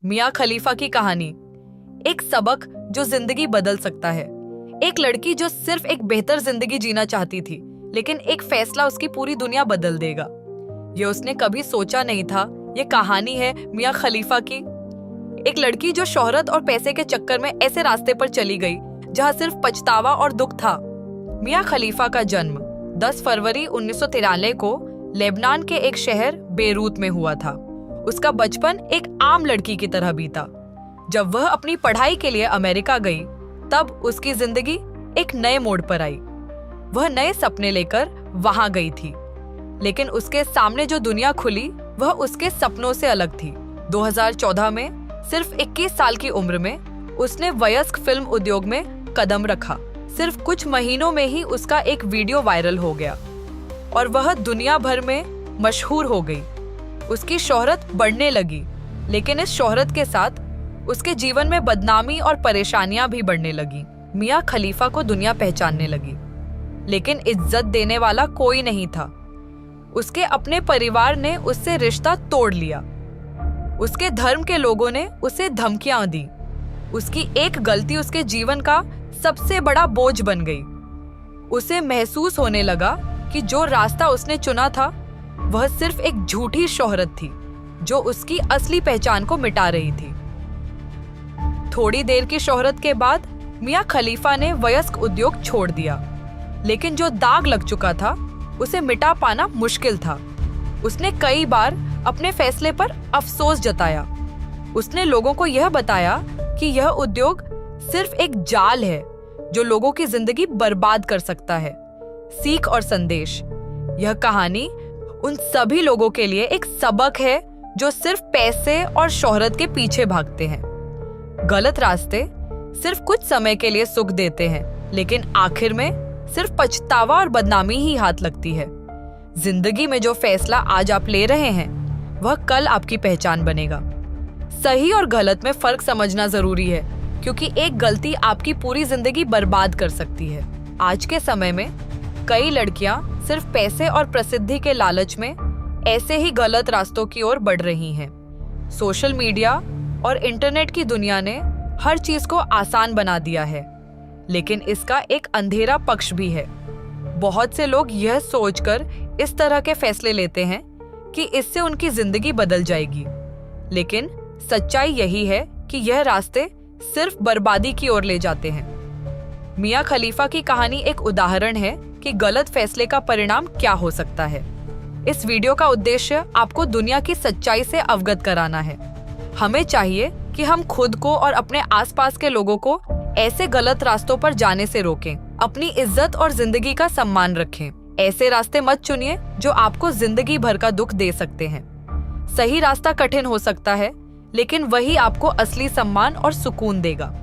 मियां खलीफा की कहानी, एक सबक जो जिंदगी बदल सकता है। एक लड़की जो सिर्फ एक बेहतर जिंदगी जीना चाहती थी, लेकिन एक फैसला उसकी पूरी दुनिया बदल देगा। ये उसने कभी सोचा नहीं था। ये कहानी है मियां खलीफा की, एक लड़की जो शोहरत और पैसे के चक्कर में ऐसे रास्ते पर चली गई जहां सिर्फ पछतावा और दुख था। मियां खलीफा का जन्म 10 फरवरी 1993 को लेबनान के एक शहर बेरूत में हुआ था। उसका बचपन एक आम लड़की की तरह बीता। जब वह अपनी पढ़ाई के लिए अमेरिका गई, तब उसकी जिंदगी एक नए मोड़ पर आई। वह नए सपने लेकर वहां गई थी, लेकिन उसके सामने जो दुनिया खुली वह उसके सपनों से अलग थी। 2014 में सिर्फ 21 साल की उम्र में उसने वयस्क फिल्म उद्योग में कदम रखा। सिर्फ कुछ महीनों में ही उसका एक वीडियो वायरल हो गया और वह दुनिया भर में मशहूर हो गई। उसकी शोहरत बढ़ने लगी, लेकिन इस शोहरत के साथ उसके जीवन में बदनामी और परेशानियां भी बढ़ने लगी। मियां खलीफा को दुनिया पहचानने लगी, लेकिन इज्जत देने वाला कोई नहीं था। उसके अपने परिवार ने उससे रिश्ता तोड़ लिया। उसके धर्म के लोगों ने उसे धमकियां दी। उसकी एक गलती उसके जीवन का सबसे बड़ा बोझ बन गई। उसे महसूस होने लगा कि जो रास्ता उसने चुना था वह सिर्फ एक झूठी शोहरत थी जो उसकी असली पहचान को मिटा रही थी। थोड़ी देर की शोहरत के बाद मियां खलीफा ने वयस्क उद्योग छोड़ दिया, लेकिन जो दाग लग चुका था उसे मिटा पाना मुश्किल था। उसने कई बार अपने फैसले पर अफसोस जताया। उसने लोगों को यह बताया कि यह उद्योग सिर्फ एक जाल है जो लोगों की जिंदगी बर्बाद कर सकता है। सीख और संदेश, यह कहानी उन सभी लोगों के लिए एक सबक है जो सिर्फ पैसे और शोहरत के पीछे भागते हैं। गलत रास्ते सिर्फ कुछ समय के लिए सुख देते हैं, लेकिन आखिर में सिर्फ पछतावा और बदनामी ही हाथ लगती है। जिंदगी में जो फैसला आज आप ले रहे हैं वह कल आपकी पहचान बनेगा। सही और गलत में फर्क समझना जरूरी है, क्योंकि एक गलती आपकी पूरी जिंदगी बर्बाद कर सकती है। आज के समय में कई लड़कियां सिर्फ पैसे और प्रसिद्धि के लालच में ऐसे ही गलत रास्तों की ओर बढ़ रही हैं। सोशल मीडिया और इंटरनेट की दुनिया ने हर चीज को आसान बना दिया है, लेकिन इसका एक अंधेरा पक्ष भी है। बहुत से लोग यह सोचकर इस तरह के फैसले लेते हैं कि इससे उनकी जिंदगी बदल जाएगी, लेकिन सच्चाई यही है कि यह रास्ते सिर्फ बर्बादी की ओर ले जाते हैं। मियां खलीफा की कहानी एक उदाहरण है कि गलत फैसले का परिणाम क्या हो सकता है। इस वीडियो का उद्देश्य आपको दुनिया की सच्चाई से अवगत कराना है। हमें चाहिए कि हम खुद को और अपने आसपास के लोगों को ऐसे गलत रास्तों पर जाने से रोकें। अपनी इज्जत और जिंदगी का सम्मान रखें। ऐसे रास्ते मत चुनिए जो आपको जिंदगी भर का दुख दे सकते हैं। सही रास्ता कठिन हो सकता है, लेकिन वही आपको असली सम्मान और सुकून देगा।